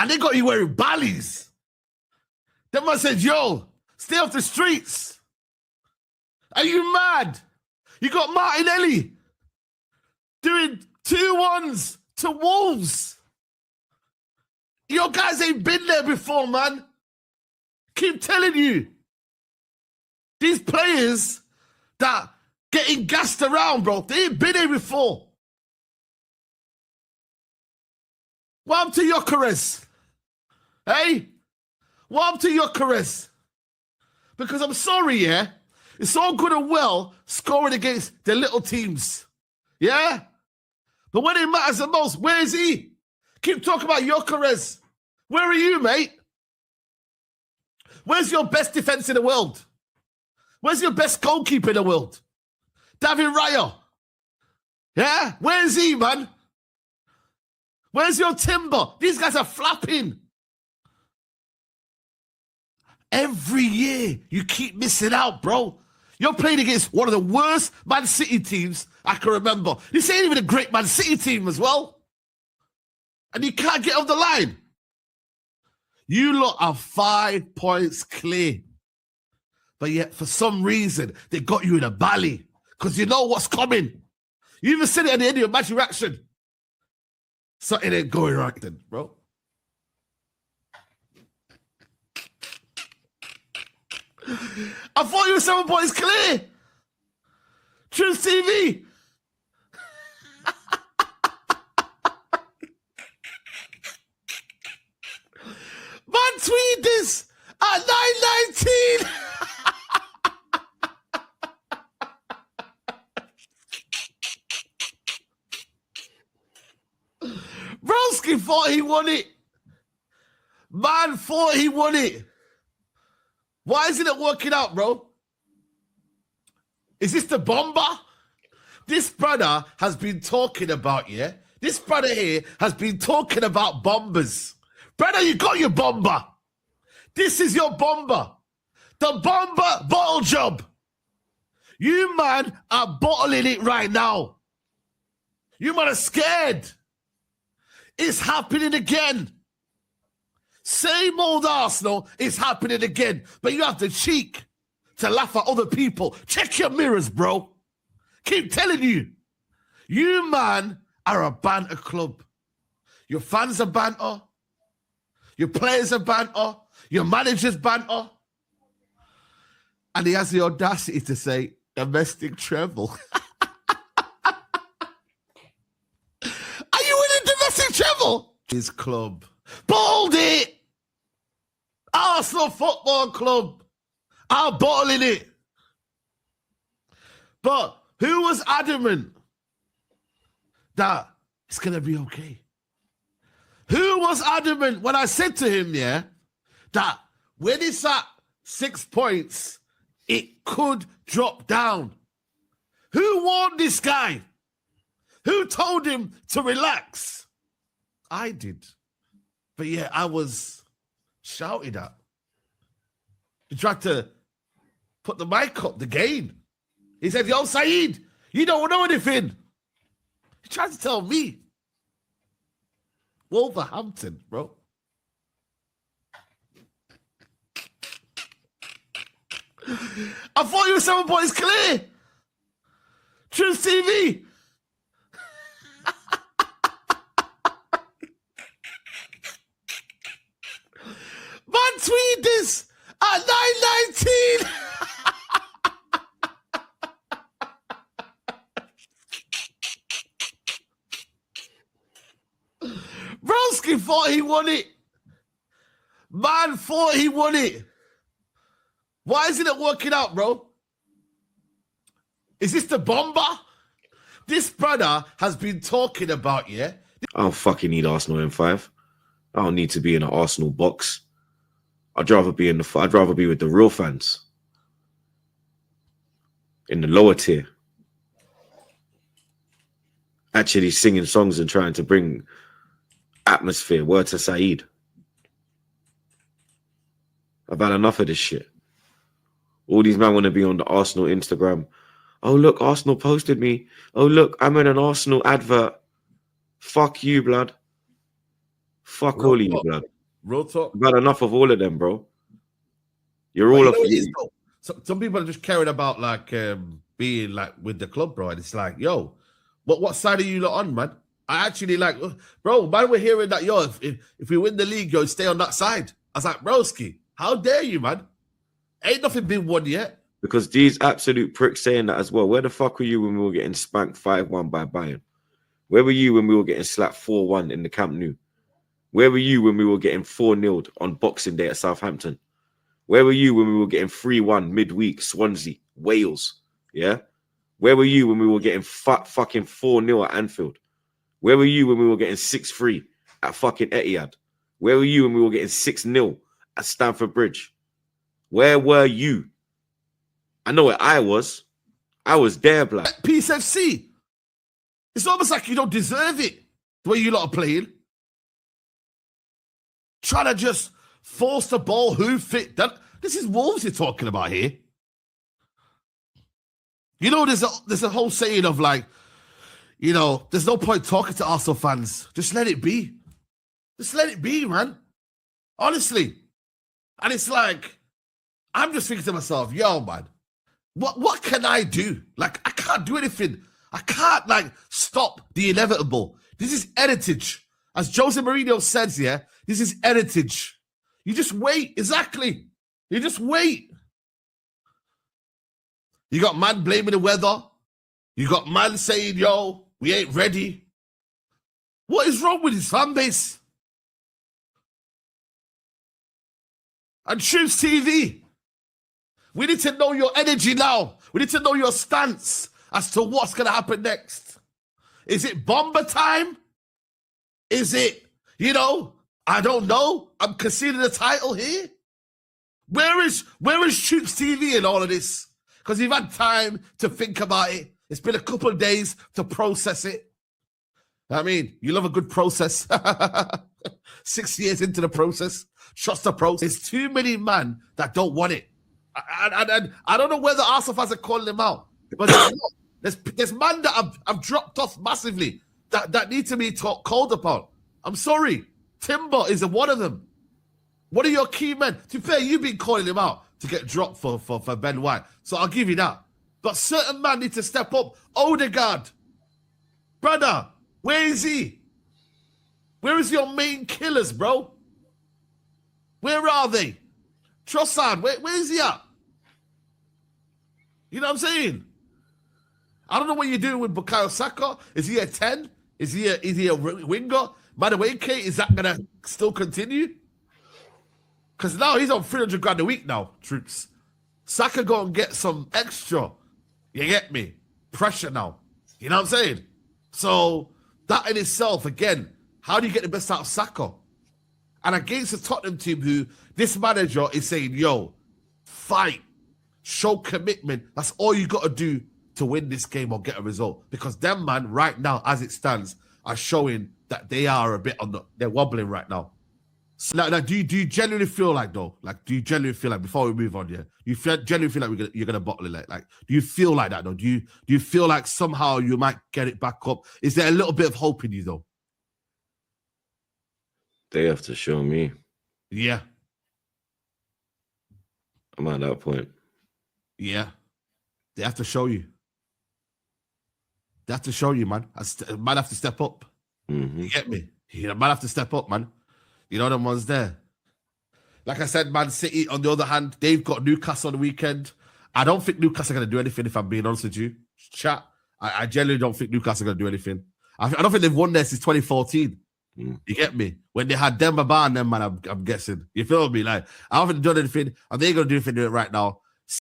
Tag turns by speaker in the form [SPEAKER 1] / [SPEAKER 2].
[SPEAKER 1] And they got you wearing ballies. That man said, yo, stay off the streets. Are you mad? You got Martinelli doing 2-1s to Wolves. Your guys ain't been there before, man. Keep telling you. These players that getting gassed around, bro, they ain't been there before. What happened to Gyökeres? Hey? What happened to Gyökeres? Because I'm sorry, yeah? It's all good and well scoring against the little teams. Yeah? But when it matters the most, where is he? Keep talking about Gyökeres. Where are you, mate? Where's your best defense in the world? Where's your best goalkeeper in the world? David Raya. Yeah? Where is he, man? Where's your timber? These guys are flapping. Every year, you keep missing out, bro. You're playing against one of the worst Man City teams I can remember. This ain't even a great Man City team as well. And you can't get off the line. You lot are 5 points clear. But yet, for some reason, they got you in a bally. Because you know what's coming. You even said it at the end of your match reaction. Something ain't going right then, bro. I thought you were 7 points clear. TROOPZ TV. Man, tweet this at 9:19. Broski thought he won it. Man thought he won it. Why isn't it working out, bro? Is this the bomber? This brother has been talking about, yeah? This brother here has been talking about bombers. Brother, you got your bomber. This is your bomber. The bomber bottle job. You, man, are bottling it right now. You, man, are scared. It's happening again. Same old Arsenal is happening again. But you have the cheek to laugh at other people. Check your mirrors, bro. Keep telling you. You, man, are a banter club. Your fans are banter. Your players are banter. Your managers banter. And he has the audacity to say, domestic treble. Are you winning domestic treble? His club. Balled it. Arsenal Football Club are bottling it. But who was adamant that it's going to be okay? Who was adamant when I said to him, yeah, that when it's at 6 points, it could drop down? Who warned this guy? Who told him to relax? I did. But yeah, I was shouted at. He tried to put the mic up, the gain. He said, yo, SAEED, you don't know anything. He tried to tell me. Wolverhampton, bro. I thought you were 7 points clear. TROOPZ TV. Man, tweet this at 9:19. Broski thought he won it. Man thought he won it. Why isn't it working out, bro? Is this the bomber? This brother has been talking about, yeah?
[SPEAKER 2] I don't fucking need Arsenal in 5. I don't need to be in an Arsenal box. I'd rather be with the real fans. In the lower tier. Actually singing songs and trying to bring atmosphere. Word to SAEED. I've had enough of this shit. All these men want to be on the Arsenal Instagram. Oh, look, Arsenal posted me. Oh, look, I'm in an Arsenal advert. Fuck you, blood. Fuck all of you, blood.
[SPEAKER 1] Real talk.
[SPEAKER 2] I've had enough of all of them, bro. You're
[SPEAKER 1] But
[SPEAKER 2] all
[SPEAKER 1] you
[SPEAKER 2] off.
[SPEAKER 1] know what it is, though? Some people are just caring about like being like with the club, bro. And it's like, yo, what side are you lot on, man? I actually like, bro, man, we're hearing that, yo, if we win the league, yo, stay on that side. I was like, broski, how dare you, man? Ain't nothing been won yet.
[SPEAKER 2] Because these absolute pricks saying that as well. Where the fuck were you when we were getting spanked 5-1 by Bayern? Where were you when we were getting slapped 4-1 in the Camp Nou? Where were you when we were getting 4-0'd on Boxing Day at Southampton? Where were you when we were getting 3-1 midweek, Swansea, Wales? Yeah? Where were you when we were getting fucking 4-0 at Anfield? Where were you when we were getting 6-3 at fucking Etihad? Where were you when we were getting 6-0 at Stamford Bridge? Where were you? I know where I was. I was there, black.
[SPEAKER 1] Peace FC. It's almost like you don't deserve it the way you lot are playing. Trying to just force the ball, who fit that. This is Wolves you're talking about here. You know, there's a whole saying of like, you know, there's no point talking to Arsenal fans. Just let it be. Just let it be, man. Honestly. And it's like, I'm just thinking to myself, yo, man, what can I do? Like, I can't do anything. I can't, like, stop the inevitable. This is heritage. As Jose Mourinho says, yeah, this is heritage. You just wait. Exactly. You just wait. You got man blaming the weather. You got man saying, yo, we ain't ready. What is wrong with his fan base? And TROOPZ TV. We need to know your energy now. We need to know your stance as to what's going to happen next. Is it bomber time? Is it, you know, I don't know. I'm conceding the title here. Where is TROOPZ TV in all of this? Because you've had time to think about it. It's been a couple of days to process it. I mean, you love a good process. 6 years into the process. Trust the process. There's too many men that don't want it. And I don't know whether Arsenal fans are calling them out. But there's men that have dropped off massively that need to be called upon. I'm sorry. Timber is one of them. What are your key men? To be fair, you've been calling him out to get dropped for Ben White. So I'll give you that. But certain men need to step up. Odegaard. Brother, where is he? Where is your main killers, bro? Where are they? Trossard, where is he at? You know what I'm saying? I don't know what you're doing with Bukayo Saka. Is he a 10? Is he a winger? Madueke, is that going to still continue? Because now he's on 300 grand a week now, TROOPZ. Saka go and get some extra. You get me? Pressure now. You know what I'm saying? So that in itself, again, how do you get the best out of Saka? And against the Tottenham team who this manager is saying, yo, fight, show commitment. That's all you got to do to win this game or get a result. Because them, man, right now, as it stands, are showing that they are a bit they're wobbling right now. So, like, do you genuinely feel like, though? Like, do you genuinely feel like, before we move on, yeah, you genuinely feel like you're gonna bottle it? Like, do you feel like that, though? Do you feel like somehow you might get it back up? Is there a little bit of hope in you, though?
[SPEAKER 2] They have to show me.
[SPEAKER 1] Yeah.
[SPEAKER 2] I'm at that point.
[SPEAKER 1] Yeah. They have to show you. They have to show you, man. Man have to step up.
[SPEAKER 2] Mm-hmm.
[SPEAKER 1] You get me? Man have to step up, man. You know them ones there. Like I said, Man City, on the other hand, they've got Newcastle on the weekend. I don't think Newcastle are going to do anything, if I'm being honest with you. Chat. I genuinely don't think Newcastle are going to do anything. I don't think they've won there since 2014. You get me? When they had Demba Ba and them, man, I'm guessing. You feel me? Like, I haven't done anything. Are they going to do anything right now?